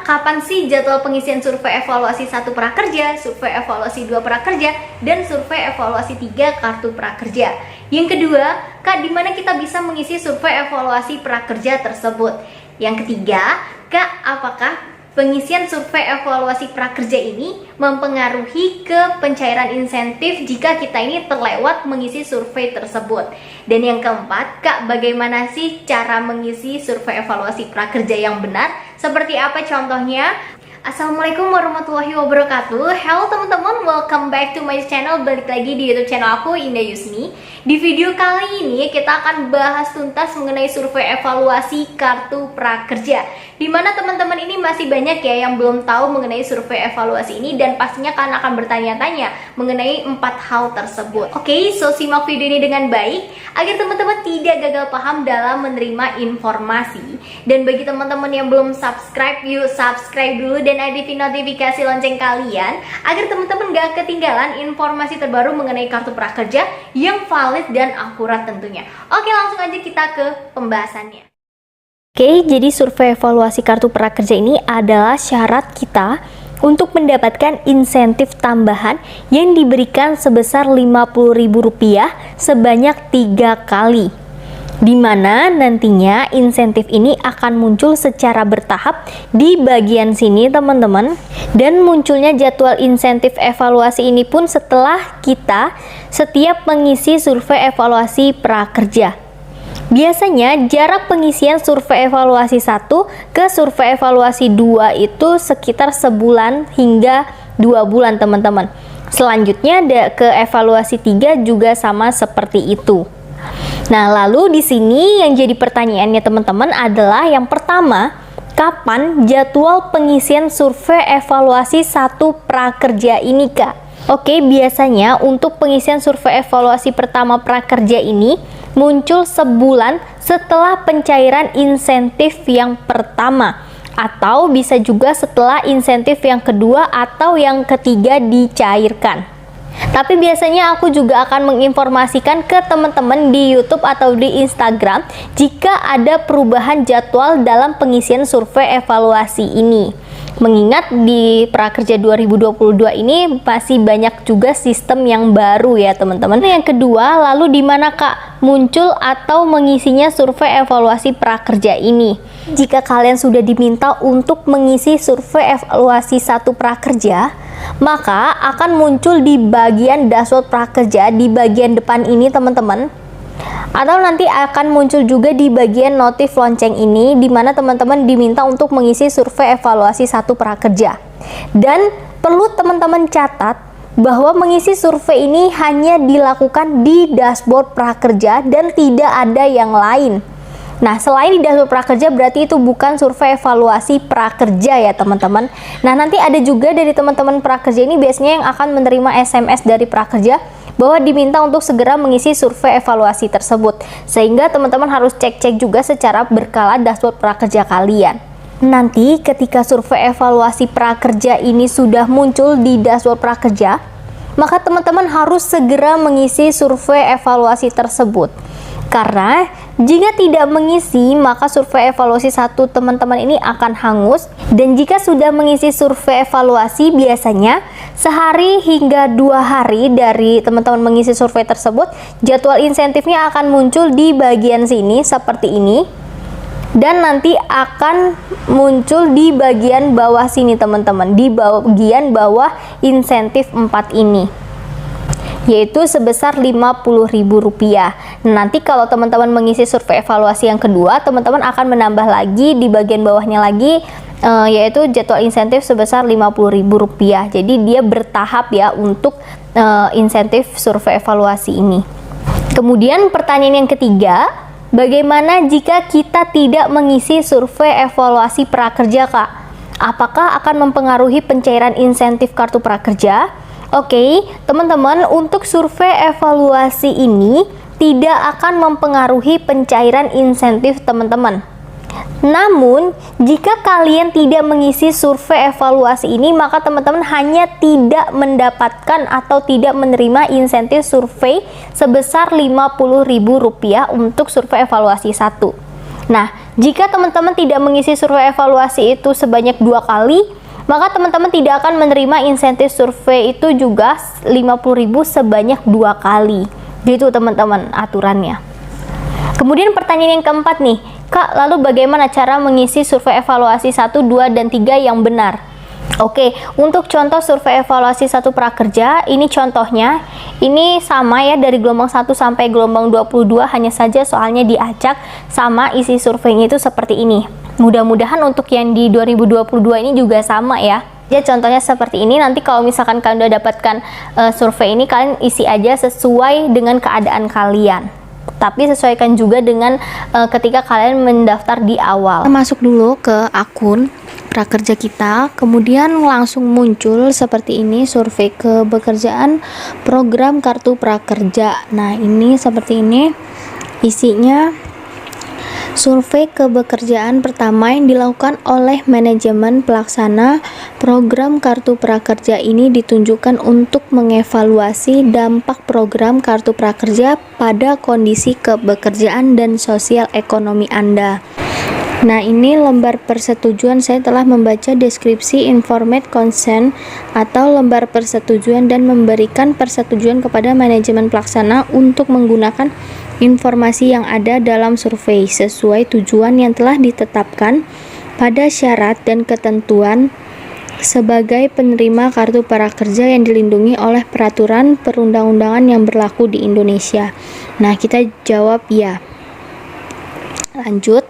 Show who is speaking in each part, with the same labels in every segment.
Speaker 1: kapan sih jadwal pengisian survei evaluasi 1 prakerja, survei evaluasi 2 prakerja, dan survei evaluasi 3 kartu prakerja? Yang kedua, Kak, di mana kita bisa mengisi survei evaluasi prakerja tersebut? Yang ketiga, Kak, apakah pengisian survei evaluasi prakerja ini mempengaruhi ke pencairan insentif jika kita ini terlewat mengisi survei tersebut? Dan yang keempat, Kak, bagaimana sih cara mengisi survei evaluasi prakerja yang benar? Seperti apa contohnya? Assalamualaikum warahmatullahi wabarakatuh. Halo teman-teman, welcome back to my channel. Balik lagi di YouTube channel aku, Indah Yusni. Di video kali ini kita akan bahas tuntas mengenai survei evaluasi kartu prakerja, dimana teman-teman ini masih banyak ya yang belum tahu mengenai survei evaluasi ini, dan pastinya kan akan bertanya-tanya mengenai 4 hal tersebut. Oke, so simak video ini dengan baik agar teman-teman tidak gagal paham dalam menerima informasi. Dan bagi teman-teman yang belum subscribe, yuk subscribe dulu dan aktifin notifikasi lonceng kalian agar teman-teman gak ketinggalan informasi terbaru mengenai kartu prakerja yang valid dan akurat tentunya. Oke, langsung aja kita ke pembahasannya. Oke, jadi survei evaluasi kartu prakerja ini adalah syarat kita untuk mendapatkan insentif tambahan yang diberikan sebesar Rp50.000 sebanyak 3 kali. Di mana nantinya insentif ini akan muncul secara bertahap di bagian sini teman-teman, dan munculnya jadwal insentif evaluasi ini pun setelah kita setiap mengisi survei evaluasi prakerja. Biasanya jarak pengisian survei evaluasi 1 ke survei evaluasi 2 itu sekitar sebulan hingga 2 bulan teman-teman. Selanjutnya ke evaluasi 3 juga sama seperti itu. Nah, lalu di sini yang jadi pertanyaannya teman-teman adalah yang pertama, kapan jadwal pengisian survei evaluasi 1 prakerja ini, Kak? Oke, biasanya untuk pengisian survei evaluasi pertama prakerja ini muncul sebulan setelah pencairan insentif yang pertama, atau bisa juga setelah insentif yang kedua atau yang ketiga dicairkan. Tapi biasanya aku juga akan menginformasikan ke teman-teman di YouTube atau di Instagram jika ada perubahan jadwal dalam pengisian survei evaluasi ini. Mengingat di prakerja 2022 ini masih banyak juga sistem yang baru ya teman-teman. Yang kedua, lalu di mana Kak muncul atau mengisinya survei evaluasi prakerja ini? Jika kalian sudah diminta untuk mengisi survei evaluasi 1 prakerja, maka akan muncul di bagian dashboard prakerja di bagian depan ini teman-teman, atau nanti akan muncul juga di bagian notif lonceng ini, di mana teman-teman diminta untuk mengisi survei evaluasi 1 prakerja. Dan perlu teman-teman catat bahwa mengisi survei ini hanya dilakukan di dashboard prakerja dan tidak ada yang lain. Nah, selain di dashboard prakerja berarti itu bukan survei evaluasi prakerja ya teman-teman. Nah, nanti ada juga dari teman-teman prakerja ini biasanya yang akan menerima SMS dari prakerja bahwa diminta untuk segera mengisi survei evaluasi tersebut. Sehingga teman-teman harus cek-cek juga secara berkala dashboard prakerja kalian. Nanti ketika survei evaluasi prakerja ini sudah muncul di dashboard prakerja, maka teman-teman harus segera mengisi survei evaluasi tersebut. Karena jika tidak mengisi, maka survei evaluasi 1 teman-teman ini akan hangus. Dan jika sudah mengisi survei evaluasi, biasanya sehari hingga 2 hari dari teman-teman mengisi survei tersebut, jadwal insentifnya akan muncul di bagian sini seperti ini. Dan nanti akan muncul di bagian bawah sini teman-teman, di bagian bawah insentif 4 ini, yaitu sebesar Rp50.000. Nanti kalau teman-teman mengisi survei evaluasi yang kedua, teman-teman akan menambah lagi di bagian bawahnya lagi, yaitu jadwal insentif sebesar Rp50.000. Jadi dia bertahap ya untuk insentif survei evaluasi ini. Kemudian pertanyaan yang ketiga, bagaimana jika kita tidak mengisi survei evaluasi prakerja, Kak? Apakah akan mempengaruhi pencairan insentif kartu prakerja? Oke, teman-teman, untuk survei evaluasi ini tidak akan mempengaruhi pencairan insentif teman-teman. Namun, jika kalian tidak mengisi survei evaluasi ini, maka teman-teman hanya tidak mendapatkan atau tidak menerima insentif survei sebesar Rp50.000 untuk survei evaluasi 1. Nah, Jika teman-teman tidak mengisi survei evaluasi itu sebanyak 2 kali, maka teman-teman tidak akan menerima insentif survei itu juga 50.000 sebanyak 2 kali. Gitu teman-teman aturannya. Kemudian pertanyaan yang keempat nih, Kak, lalu bagaimana cara mengisi survei evaluasi 1, 2, dan 3 yang benar? Oke, untuk contoh survei evaluasi 1 prakerja, ini contohnya, ini sama ya dari gelombang 1 sampai gelombang 22, hanya saja soalnya diacak sama isi surveinya itu seperti ini. Mudah-mudahan untuk yang di 2022 ini juga sama ya. Ya contohnya seperti ini, nanti kalau misalkan kalian udah dapatkan survei ini, kalian isi aja sesuai dengan keadaan kalian. Tapi sesuaikan juga dengan ketika kalian mendaftar di awal. Kita masuk dulu ke akun prakerja kita, kemudian langsung muncul seperti ini survei kebekerjaan program kartu prakerja. Nah ini seperti ini isinya. Survei kebekerjaan pertama yang dilakukan oleh manajemen pelaksana program kartu prakerja ini ditunjukkan untuk mengevaluasi dampak program kartu prakerja pada kondisi kebekerjaan dan sosial ekonomi Anda. Nah ini lembar persetujuan, saya telah membaca deskripsi informate consent atau lembar persetujuan dan memberikan persetujuan kepada manajemen pelaksana untuk menggunakan informasi yang ada dalam survei sesuai tujuan yang telah ditetapkan pada syarat dan ketentuan sebagai penerima kartu prakerja yang dilindungi oleh peraturan perundang-undangan yang berlaku di Indonesia. Nah kita jawab ya. Lanjut.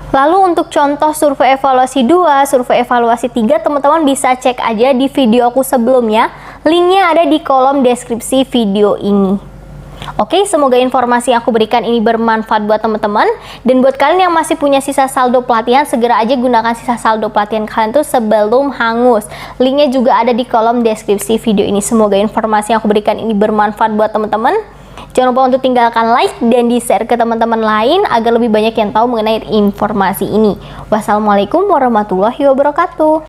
Speaker 1: Lalu untuk contoh survei evaluasi 2, survei evaluasi 3, teman-teman bisa cek aja di video aku sebelumnya. Linknya ada di kolom deskripsi video ini. Oke, semoga informasi yang aku berikan ini bermanfaat buat teman-teman. Dan buat kalian yang masih punya sisa saldo pelatihan, segera aja gunakan sisa saldo pelatihan kalian tuh sebelum hangus. Linknya juga ada di kolom deskripsi video ini. Semoga informasi yang aku berikan ini bermanfaat buat teman-teman. Jangan lupa untuk tinggalkan like dan di-share ke teman-teman lain agar lebih banyak yang tahu mengenai informasi ini. Wassalamualaikum warahmatullahi wabarakatuh.